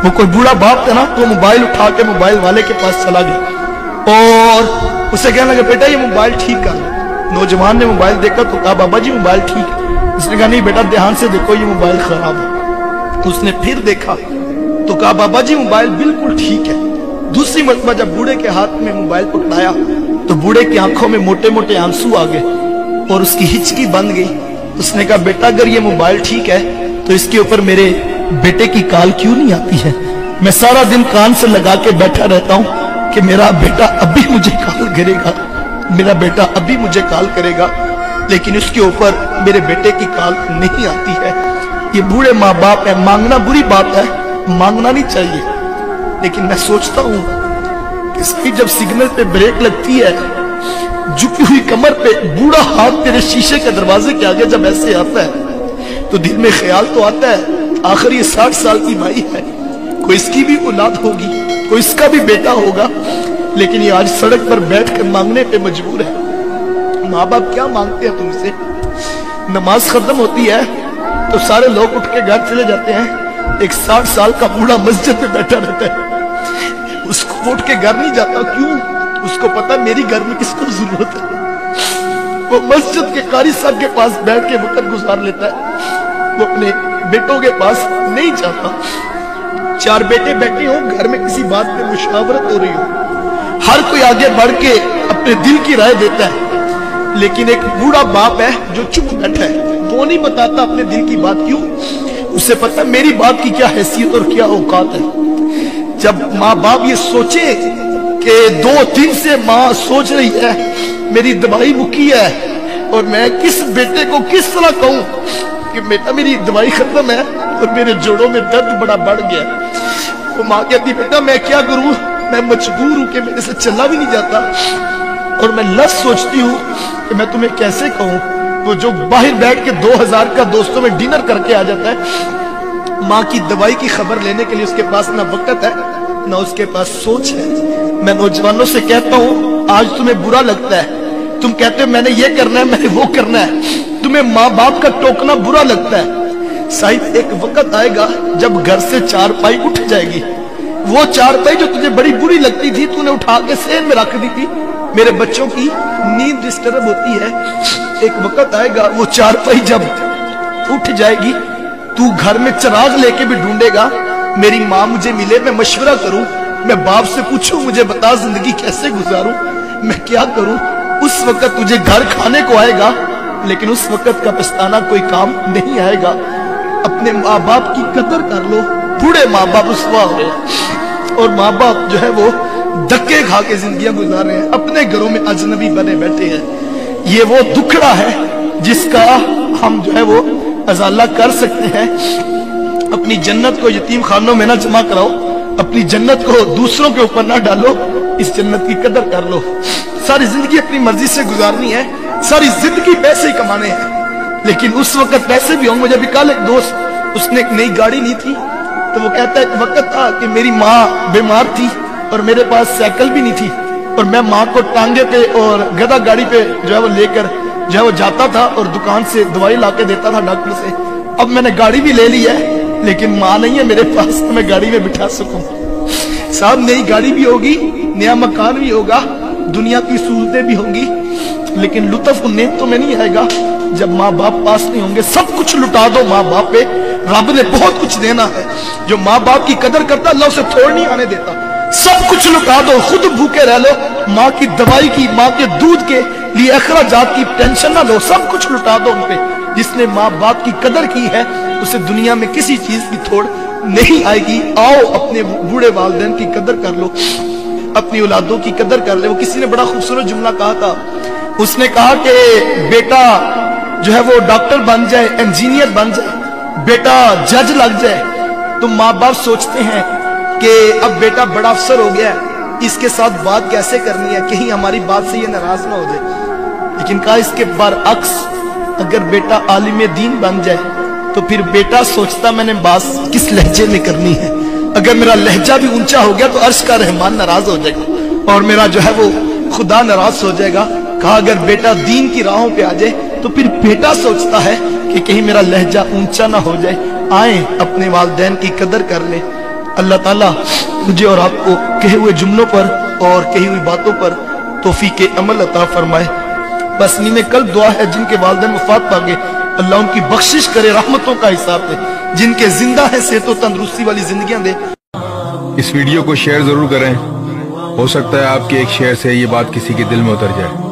वो कोई बूढ़ा बाप था ना, तो मोबाइल उठा के मोबाइल वाले के पास चला गया और उसे कहने लगा बेटा ये मोबाइल ठीक कर लो। नौजवान ने मोबाइल देखा तो कहा बाबा जी मोबाइल ठीक है। उसने कहा नहीं बेटा ध्यान से देखो ये मोबाइल खराब है। उसने फिर देखा तो कहा बाबा जी मोबाइल बिल्कुल ठीक है। दूसरी मरतबा जब बूढ़े के हाथ में मोबाइल पकड़ाया तो बूढ़े की आंखों में मोटे मोटे आंसू आ गए और उसकी हिचकी बंद गई। उसने कहा बेटा अगर ये मोबाइल ठीक है तो इसके ऊपर मेरे बेटे की कॉल क्यों नहीं आती है? मैं सारा दिन कान से लगा के बैठा रहता हूं कि मेरा बेटा अभी मुझे कॉल करेगा, मेरा बेटा अभी मुझे कॉल करेगा, लेकिन उसके ऊपर मेरे बेटे की कॉल नहीं आती है। ये बूढ़े माँ बाप है, मांगना बुरी बात है, मांगना नहीं चाहिए, लेकिन मैं सोचता हूं कि इसकी जब सिग्नल पे ब्रेक लगती है, झुकी हुई कमर पे बूढ़ा हाथ तेरे शीशे के दरवाजे के आगे जब ऐसे आता है तो दिल में ख्याल तो आता है आखिर ये 60 साल की माई है, कोई इसकी भी औलाद होगी, कोई इसका भी बेटा होगा, लेकिन ये आज सड़क पर बैठ कर मांगने पे मजबूर है। माँ बाप क्या मांगते हैं तुमसे? नमाज खत्म होती है तो सारे लोग उठ के घर चले जाते हैं, एक 60 साल का बूढ़ा मस्जिद में बैठा रहता है, उसको उठ के घर नहीं जाता। क्यों? उसको पता मेरी घर में किसको जरूरत है। वो मस्जिद के कारी साहब के पास बैठ के वक्त गुजार लेता है, वो अपने बेटों के पास नहीं जाता। 4 बेटे बैठे हो घर में, किसी बात पे मुशावरत हो रही हो, हर कोई आगे बढ़ के अपने दिल की राय देता है, लेकिन एक बूढ़ा बाप है जो चुप बैठा है, वो नहीं बताता अपने दिल की बात। क्यों? उसे पता मेरी बात की क्या हैसियत और क्या औकात है। जब माँ बाप ये सोचे कि 2 दिन से माँ सोच रही है मेरी दवाई मुकी है और मैं किस बेटे को किस तरह कहूं कि बेटा मेरी दवाई खत्म है और मेरे जोड़ों में दर्द बड़ा बढ़ गया, वो माँ कहती बेटा मैं क्या करूं, मैं मजबूर हूं कि मेरे से चला भी नहीं जाता और मैं लफ्ज़ सोचती हूँ कि मैं तुम्हें कैसे कहूँ। वो जो बाहर बैठ के 2000 का दोस्तों में डिनर करके आ जाता है, माँ की दवाई की खबर लेने के लिए उसके पास ना वक्त है ना उसके पास सोच है। मैं नौजवानों से कहता हूँ आज तुम्हें बुरा लगता है, तुम कहते हो मैंने ये करना है, मैंने वो करना है, तुम्हें माँ बाप का टोकना बुरा लगता है। शायद एक वक्त आएगा जब घर से 4 पाई उठ जाएगी, वो 4 पाई जो तुझे बड़ी बुरी लगती थी तूने उठा के सेन में रख दी थी। मेरे बच्चों की नींद डिस्टर्ब होती है, एक वक्त आएगा वो 4 पाई जब उठ जाएगी तू घर में चिराग लेके भी ढूंढेगा मेरी माँ मुझे मिले, मैं मशवरा करूं, मैं बाप से पूछूं मुझे बता जिंदगी कैसे गुजारूं, मैं क्या करूं। उस वक्त तुझे घर खाने को आएगा, लेकिन उस वक्त का पछताना कोई काम नहीं आएगा। अपने माँ बाप की कदर कर लो। बूढ़े माँ बाप रुसवा हो रहे और माँ बाप जो है वो धक्के खा के जिंदगियां गुजार रहे हैं, अपने घरों में अजनबी बने बैठे हैं। ये वो दुखड़ा है जिसका हम जो है वो अजाला कर सकते हैं। अपनी जन्नत को यतीम खानों में ना जमा कराओ, अपनी जन्नत को दूसरों के ऊपर ना डालो, इस जन्नत की कदर कर लो। सारी जिंदगी अपनी मर्जी से गुजारनी है, सारी जिंदगी पैसे ही कमाने हैं, लेकिन उस वक्त पैसे भी होंगे। मुझे भी कल एक दोस्त, उसने एक नई गाड़ी ली थी, तो वो कहता है एक वक्त था कि मेरी माँ बीमार थी और मेरे पास साइकिल भी नहीं थी और मैं माँ को टांगे पे और गधा गाड़ी पे जो है वो लेकर जो है वो जाता था और दुकान से दवाई ला के देता था डॉक्टर से। अब मैंने गाड़ी भी ले ली है, लेकिन माँ नहीं है मेरे पास तो मैं गाड़ी में बिठा सकूं। साहब नई गाड़ी भी होगी, नया मकान भी होगा, दुनिया की सहूलतें भी होंगी, लेकिन लुत्फ नेमतों में नहीं आएगा जब माँ बाप पास नहीं होंगे। सब कुछ लुटा दो माँ बाप पे, रब ने बहुत कुछ देना है। जो माँ बाप की कदर करता अल्लाह उसे थोड़ नहीं आने देता। सब कुछ लुटा दो, खुद भूखे रह लो, माँ की दवाई की, माँ के दूध के लिए अखराजात की टेंशन ना लो, सब कुछ लुटा दो उन पे। जिसने माँ बाप की कदर की है उसे दुनिया में किसी चीज की थोड़ नहीं आएगी। आओ अपने बूढ़े वालिदैन की कदर कर लो, अपनी औलादों की कदर कर ले। वो किसी ने बड़ा खूबसूरत जुमला कहा था, उसने कहा कि बेटा जो है वो डॉक्टर बन जाए, इंजीनियर बन जाए, बेटा जज लग जाए, तो माँ बाप सोचते हैं कि अब बेटा बड़ा अफसर हो गया है, इसके साथ बात कैसे करनी है, कहीं हमारी बात से ये नाराज ना हो जाए। लेकिन कहा इसके बरअक्स अगर बेटा आलिम दीन बन जाए तो फिर बेटा सोचता मैंने बात किस लहजे में करनी है। अगर मेरा लहजा भी ऊंचा हो गया तो अर्श का रहमान नाराज हो जाएगा और मेरा जो है वो खुदा नाराज हो जाएगा। कहा अगर बेटा दीन की राहों पे आ जाए तो फिर बेटा सोचता है कि कहीं मेरा लहजा ऊंचा ना हो जाए। आए अपने वालिदैन की कदर कर ले, अल्लाह ताला मुझे और आपको कहे हुए जुमलों पर और कही हुई बातों पर तौफीक अमल अता फरमाए। बस नीमे कल्ब दुआ है जिनके वालिदैन वफात पा गए, अल्लाह उनकी बख्शिश करे, रहमतों का हिसाब दे। जिनके जिंदा है सेहत और तंदुरुस्ती वाली जिंदगियां दे। इस वीडियो को शेयर जरूर करें, हो सकता है आपके एक शेयर से ये बात किसी के दिल में उतर जाए।